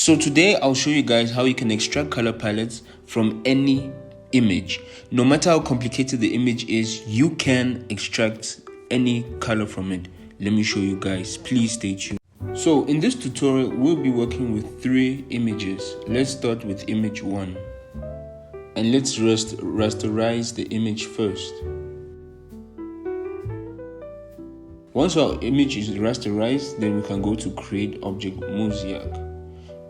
So today I'll show you guys how you can extract color palettes from any image. No matter how complicated the image is, you can extract any color from it. Let me show you guys. Please stay tuned. So in this tutorial, we'll be working with 3 images. Let's start with image 1. And let's rasterize the image first. Once our image is rasterized, then we can go to create object mosaic.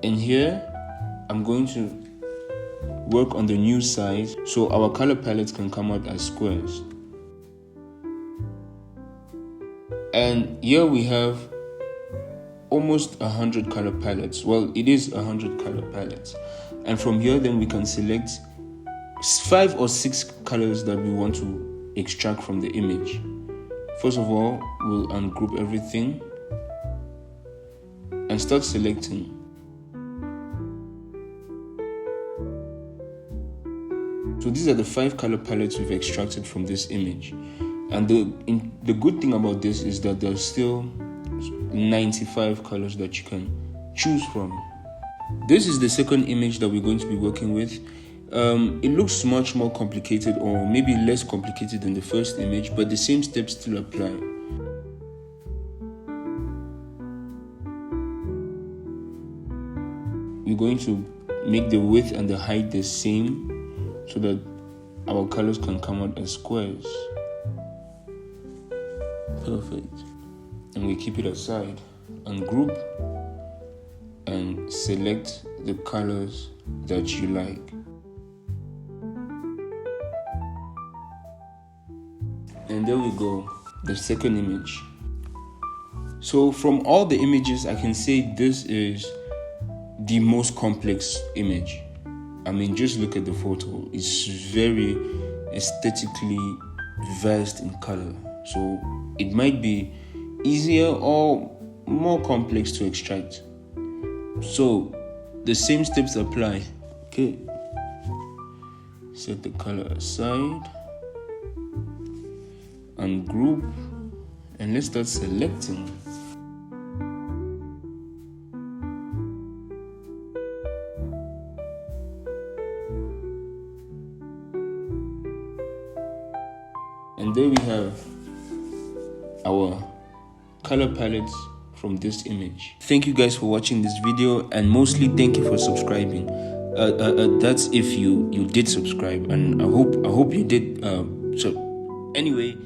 And here, I'm going to work on the new size so our color palettes can come out as squares. And here we have almost 100 color palettes. Well, it is 100 color palettes. And from here, then we can select 5 or 6 colors that we want to extract from the image. First of all, we'll ungroup everything and start selecting. So these are the 5 color palettes we've extracted from this image. And the good thing about this is that there's still 95 colors that you can choose from. This is the second image that we're going to be working with. It looks much more complicated, or maybe less complicated than the first image, but the same steps still apply. We're going to make the width and the height the same so that our colors can come out as squares. Perfect. And we keep it aside, ungroup, and select the colors that you like. And there we go, the second image. So from all the images, I can say this is the most complex image. I mean, just look at the photo. It's very aesthetically vast in color. So it might be easier or more complex to extract. So the same steps apply. Okay. Set the color aside, ungroup, and let's start selecting. And there we have our color palettes from this image. Thank you guys for watching this video, and mostly thank you for subscribing. That's if you did subscribe, and I hope you did. So anyway,